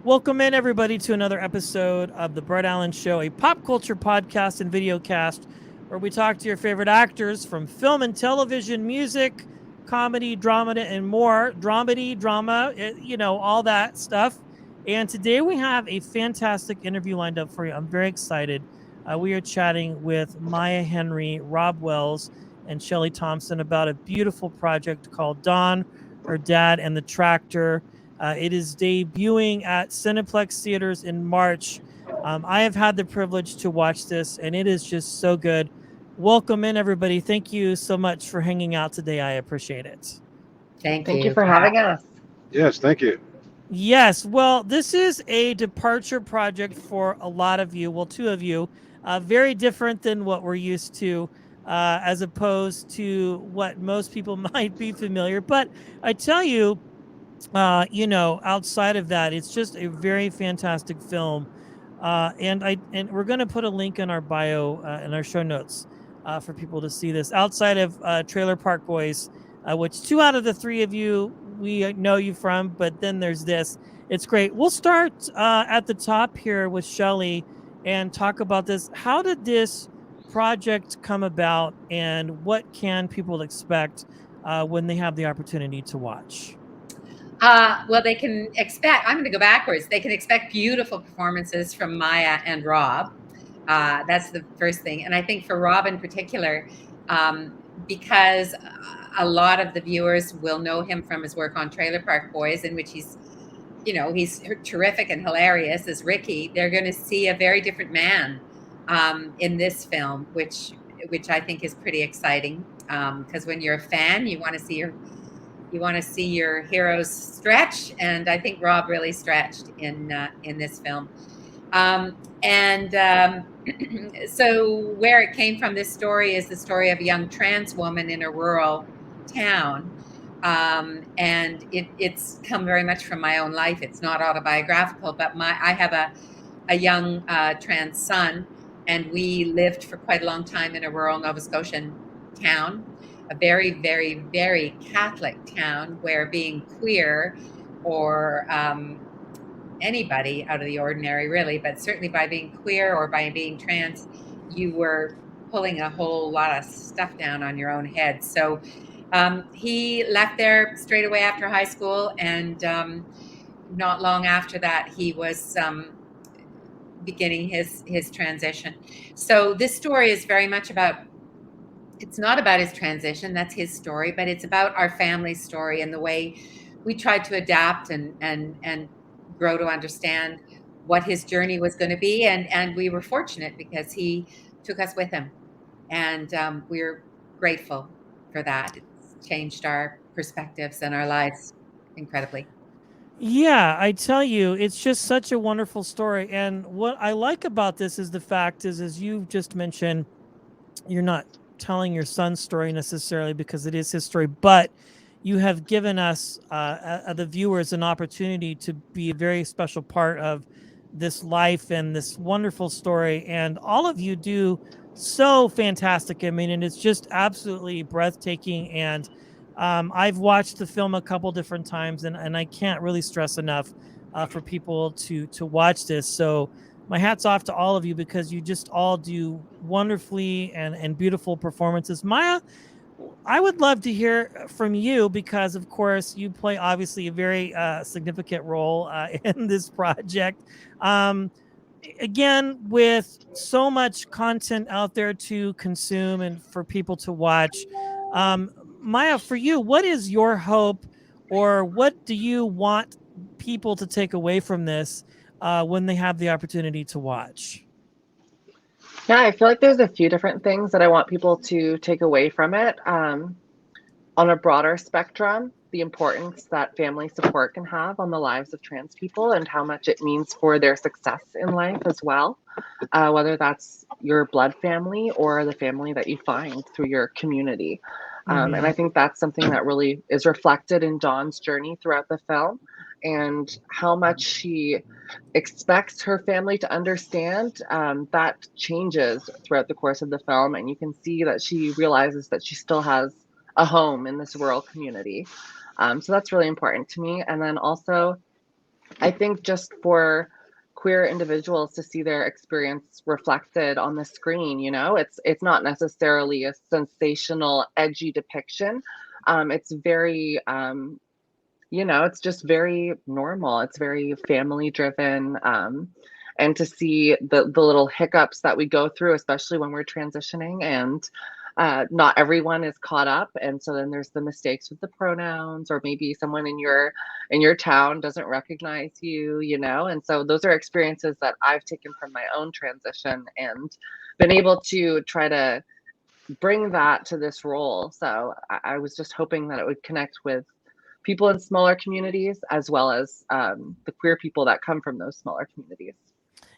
Welcome in, everybody, to another episode of The Brett Allen Show, a pop culture podcast and video cast where we talk to your favorite actors from film and television, music, comedy, drama, and more. Dramedy, drama, all that stuff. And today we have a fantastic interview lined up for you. I'm very excited. We are chatting with Maya Henry, Rob Wells, and Shelly Thompson about a beautiful project called Dawn, Her Dad, and the Tractor. It is debuting at Cineplex theaters in March. I have had the privilege to watch this, and it is just so good. Welcome in, everybody. Thank you so much for hanging out today. I appreciate it. Thank Thank you you for for having having us. us. Yes, thank you. Yes, well, this is a departure project for a lot of you. Well, two of you, very different than what we're used to, as opposed to what most people might be familiar. But I tell you, outside of that, it's just a very fantastic film. And we're going to put a link in our bio in our show notes for people to see this. Outside of Trailer Park Boys, which two out of the three of you we know you from, but then there's this. It's great. We'll start at the top here with Shelly and talk about this. How did this project come about, and what can people expect when they have the opportunity to watch? Well, they can expect, I'm going to go backwards. They can expect beautiful performances from Maya and Rob. That's the first thing. And I think for Rob in particular, because a lot of the viewers will know him from his work on Trailer Park Boys, in which he's terrific and hilarious as Ricky. They're going to see a very different man in this film, which I think is pretty exciting. Because when you're a fan, you want to see your heroes stretch, and I think Rob really stretched in this film. And So where it came from, this story is the story of a young trans woman in a rural town. And it's come very much from my own life. It's not autobiographical, but I have a young trans son, and we lived for quite a long time in a rural Nova Scotian town, a very, very, very Catholic town where being queer or anybody out of the ordinary, really, but certainly by being queer or by being trans, you were pulling a whole lot of stuff down on your own head. So he left there straight away after high school, and not long after that, he was beginning his transition. So this story is very much about, it's not about his transition, that's his story, but it's about our family story and the way we tried to adapt and grow to understand what his journey was going to be. And we were fortunate because he took us with him. And we're grateful for that. It's changed our perspectives and our lives incredibly. Yeah, I tell you, it's just such a wonderful story. And what I like about this is the fact is, as you just mentioned, you're not telling your son's story necessarily because it is his story, but you have given us, the viewers, an opportunity to be a very special part of this life and this wonderful story. And all of you do so fantastic. I mean, and it's just absolutely breathtaking. And I've watched the film a couple different times, and I can't really stress enough for people to watch this. So my hat's off to all of you because you just all do wonderfully and beautiful performances. Maya, I would love to hear from you because, of course, you play obviously a very significant role in this project. Um, Again, with so much content out there to consume and for people to watch, um, Maya, for you, what is your hope, or what do you want people to take away from this when they have the opportunity to watch? Yeah, I feel like there's a few different things that I want people to take away from it. On a broader spectrum, the importance that family support can have on the lives of trans people and how much it means for their success in life as well, whether that's your blood family or the family that you find through your community. And I think that's something that really is reflected in Dawn's journey throughout the film, and how much she expects her family to understand. That changes throughout the course of the film, and you can see that she realizes that she still has a home in this rural community. So that's really important to me. And then also, I think just for queer individuals to see their experience reflected on the screen, it's not necessarily a sensational, edgy depiction. It's very, it's just very normal. It's very family driven. And to see the little hiccups that we go through, especially when we're transitioning, and not everyone is caught up, and so then there's the mistakes with the pronouns, or maybe someone in your town doesn't recognize you, and so those are experiences that I've taken from my own transition and been able to try to bring that to this role. So I was just hoping that it would connect with people in smaller communities, as well as the queer people that come from those smaller communities.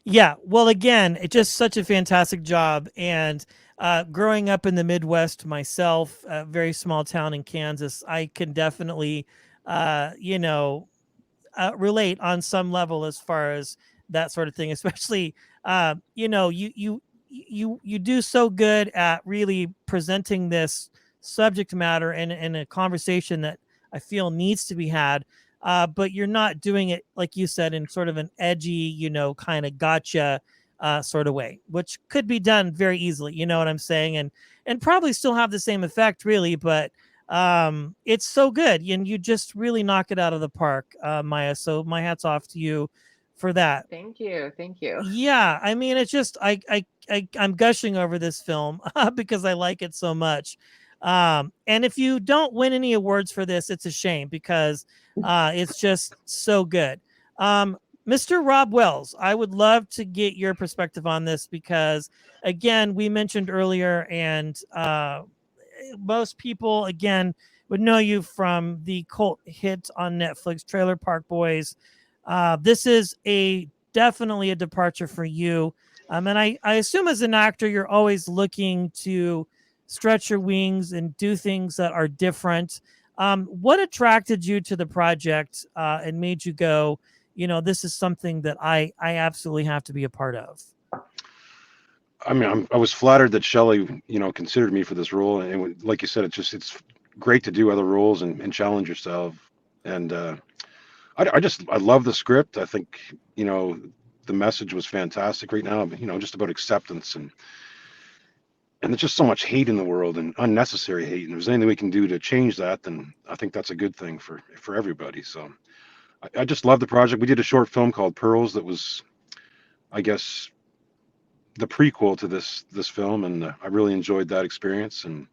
Yeah, well, again, it's just such a fantastic job. And growing up in the Midwest myself, a very small town in Kansas, I can definitely, you know, relate on some level as far as that sort of thing. Especially, you do so good at really presenting this subject matter in a conversation that I feel needs to be had. But you're not doing it, like you said, in sort of an edgy, kind of gotcha sort of way, which could be done very easily. You know what I'm saying? And probably still have the same effect, really. But it's so good, and you just really knock it out of the park, Maya. So my hat's off to you for that. Thank you. Thank you. Yeah, I mean, it's just I'm gushing over this film because I like it so much. And if you don't win any awards for this, it's a shame, because it's just so good. Mr. Rob Wells, I would love to get your perspective on this, because again, we mentioned earlier, and most people again would know you from the cult hit on Netflix, Trailer Park Boys. This is definitely a departure for you. And I assume as an actor, you're always looking to stretch your wings and do things that are different. What attracted you to the project and made you go, this is something that I absolutely have to be a part of? I mean, I was flattered that Shelly, considered me for this role, and like you said, it's great to do other roles and challenge yourself. And I love the script. I think the message was fantastic right now. Just about acceptance, and there's just so much hate in the world, and unnecessary hate. And if there's anything we can do to change that, then I think that's a good thing for everybody. So I just love the project. We did a short film called Pearls that was, I guess, the prequel to this film, and I really enjoyed that experience. And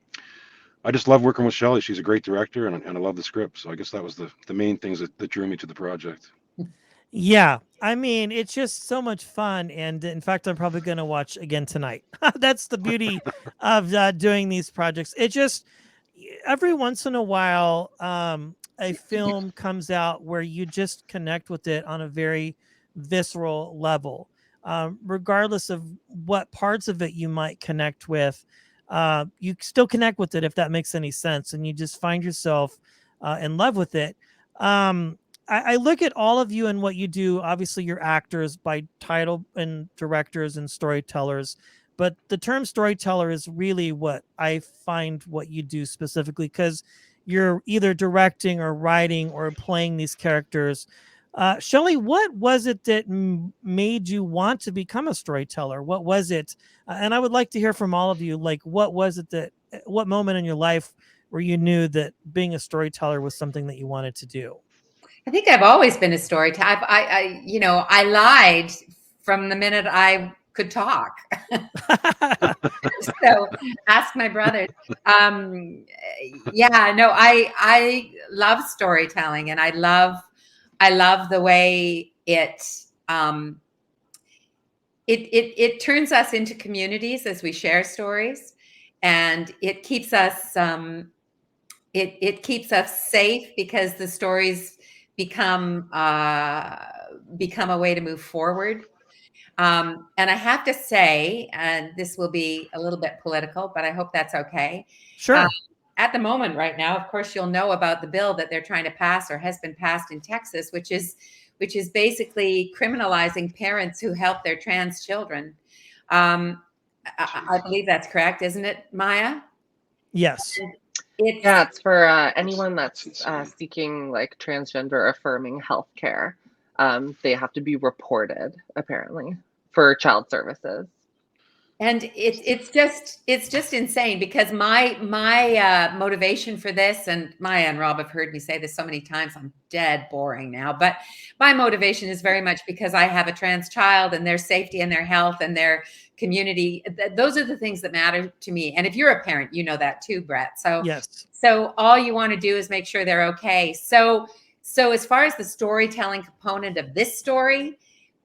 I just love working with Shelly. She's a great director, and I love the script. So I guess that was the main things that drew me to the project. Yeah, I mean, it's just so much fun, and in fact, I'm probably going to watch again tonight. That's the beauty of doing these projects. It just, every once in a while, a film comes out where you just connect with it on a very visceral level, regardless of what parts of it you might connect with. You still connect with it, if that makes any sense, and you just find yourself in love with it. I look at all of you and what you do. Obviously, you're actors by title, and directors and storytellers. But the term storyteller is really what I find what you do specifically, because you're either directing or writing or playing these characters. Shelly, what was it that made you want to become a storyteller? What was it? And I would like to hear from all of you. Like, what was it what moment in your life where you knew that being a storyteller was something that you wanted to do? I think I've always been a storyteller. I lied from the minute I could talk. So ask my brothers. Yeah, no, I love storytelling, and I love the way it turns us into communities as we share stories, and it keeps us it keeps us safe, because the stories become a way to move forward. And I have to say, and this will be a little bit political, but I hope that's okay. Sure. At the moment right now, of course, you'll know about the bill that they're trying to pass, or has been passed in Texas, which is basically criminalizing parents who help their trans children. I believe that's correct, isn't it, Maya? Yes. It's for anyone that's seeking like transgender affirming healthcare. they have to be reported apparently for child services. And it's just insane, because my motivation for this, and Maya and Rob have heard me say this so many times, I'm dead boring now, but my motivation is very much because I have a trans child, and their safety and their health and their community. Those are the things that matter to me. And if you're a parent, you know that too, Brett. So Yes. so all you want to do is make sure they're okay. So as far as the storytelling component of this story,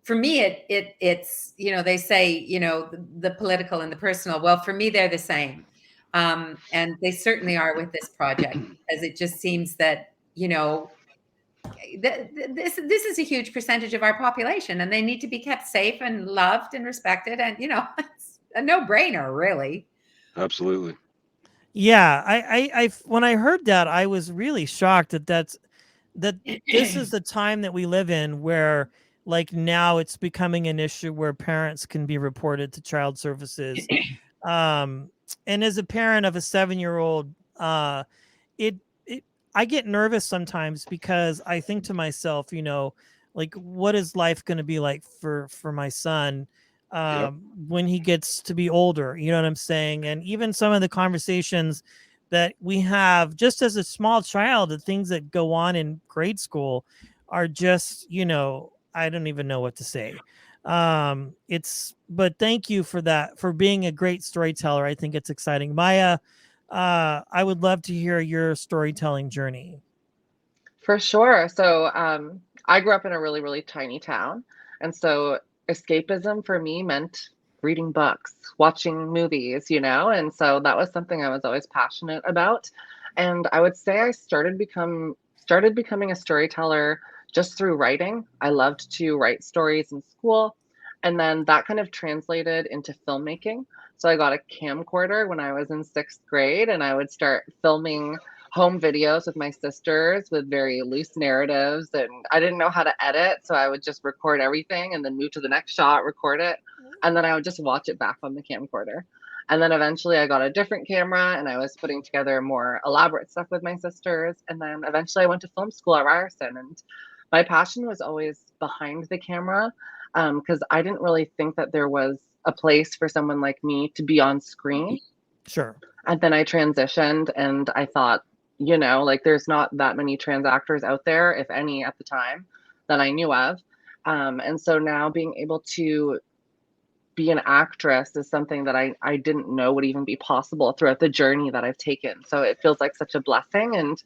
for me, it's, they say, the political and the personal. Well, for me, they're the same. And they certainly are with this project, as it just seems that, this is a huge percentage of our population, and they need to be kept safe and loved and respected. And, it's a no-brainer, really. Absolutely. Yeah, I when I heard that, I was really shocked that this is the time that we live in, where like now it's becoming an issue where parents can be reported to child services. And as a parent of a 7-year-old, it I get nervous sometimes, because I think to myself, like, what is life going to be like for my son Yep. when he gets to be older? You know what I'm saying? And even some of the conversations that we have just as a small child, the things that go on in grade school are just, I don't even know what to say. But thank you for that, for being a great storyteller. I think it's exciting. Maya, I would love to hear your storytelling journey. For sure. So I grew up in a really, really tiny town. And so escapism for me meant reading books, watching movies, and so that was something I was always passionate about. And I would say I started becoming a storyteller just through writing. I loved to write stories in school. And then that kind of translated into filmmaking. So I got a camcorder when I was in 6th grade, and I would start filming home videos with my sisters with very loose narratives, and I didn't know how to edit, so I would just record everything and then move to the next shot, record it, and then I would just watch it back on the camcorder. And then eventually I got a different camera, and I was putting together more elaborate stuff with my sisters, and then eventually I went to film school at Ryerson, and my passion was always behind the camera, because I didn't really think that there was a place for someone like me to be on screen. Sure. And then I transitioned, and I thought, like, there's not that many trans actors out there, if any, at the time that I knew of. And so now being able to be an actress is something that I didn't know would even be possible throughout the journey that I've taken. So it feels like such a blessing. And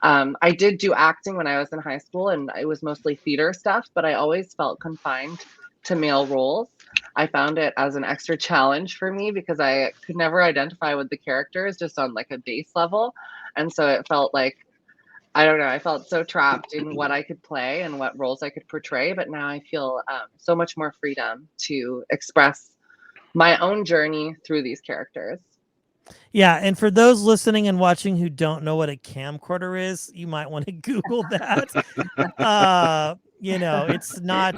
I did do acting when I was in high school, and it was mostly theater stuff, but I always felt confined to male roles. I found it as an extra challenge for me because I could never identify with the characters just on like a base level. And so it felt like, I don't know, I felt so trapped in what I could play and what roles I could portray. But now I feel so much more freedom to express my own journey through these characters. Yeah, and for those listening and watching who don't know what a camcorder is, you might want to Google that. It's not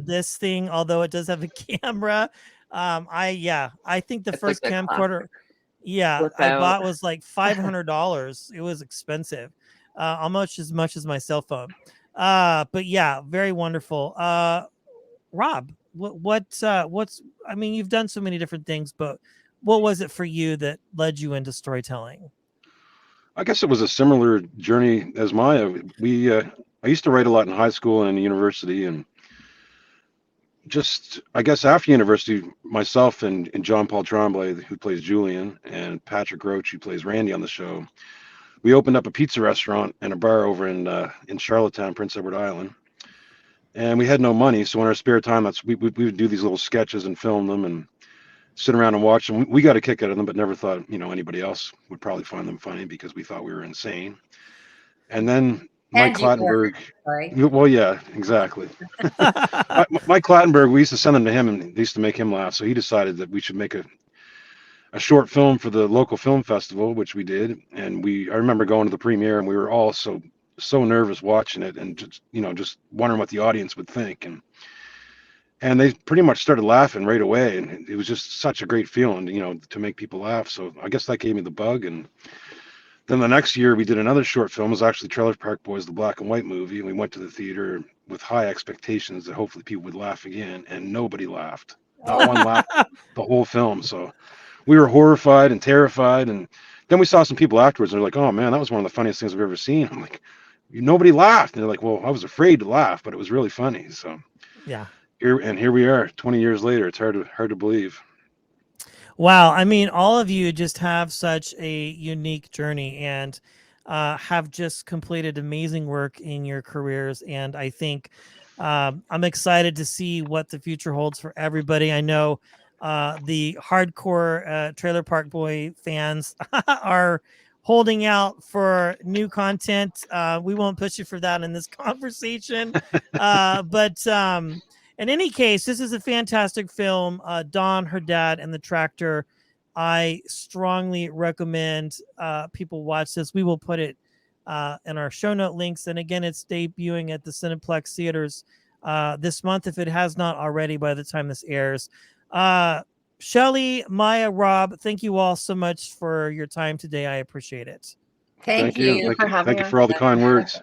this thing, although it does have a camera. I think the It's first like the camcorder, I without bought was like $500. It was expensive, almost as much as my cell phone. But yeah, very wonderful. Rob, what's I mean, you've done so many different things, but what was it for you that led you into storytelling? I guess it was a similar journey as Maya. I used to write a lot in high school and in university, and just I guess after university, myself and John Paul Tremblay, who plays Julian, and Patrick Roach, who plays Randy on the show, we opened up a pizza restaurant and a bar over in Charlottetown, Prince Edward Island. And we had no money, so in our spare time, we would do these little sketches and film them and sit around and watch them. We got a kick out of them, but never thought anybody else would probably find them funny because we thought we were insane. And then Mike And you were, Clattenburg. sorry. Well, yeah, exactly. Mike Clattenburg, we used to send them to him, and they used to make him laugh. So he decided that we should make a short film for the local film festival, which we did. And I remember going to the premiere, and we were all so nervous watching it, and just wondering what the audience would think. And they pretty much started laughing right away, and it was just such a great feeling, to make people laugh. So I guess that gave me the bug. And then the next year we did another short film. It was actually Trailer Park Boys, the black and white movie, and we went to the theater. with high expectations that hopefully people would laugh again, and nobody laughed. Not one laughed the whole film. So we were horrified and terrified. And then we saw some people afterwards. And they're like, "Oh man, that was one of the funniest things I've ever seen." I'm like, "Nobody laughed." And they're like, "Well, I was afraid to laugh, but it was really funny." So Yeah. here we are, 20 years later. It's hard to believe. Wow. I mean, all of you just have such a unique journey and have just completed amazing work in your careers. And I think I'm excited to see what the future holds for everybody. I know the hardcore Trailer Park Boy fans are holding out for new content. We won't push you for that in this conversation. But in any case, this is a fantastic film. Dawn, her dad, and the tractor. I strongly recommend people watch this. We will put it in our show note links. And again, it's debuting at the Cineplex theaters this month, if it has not already by the time this airs. Shelly, Maya, Rob, thank you all so much for your time today. I appreciate it. Thank you. for having Thank you for all the us. kind words.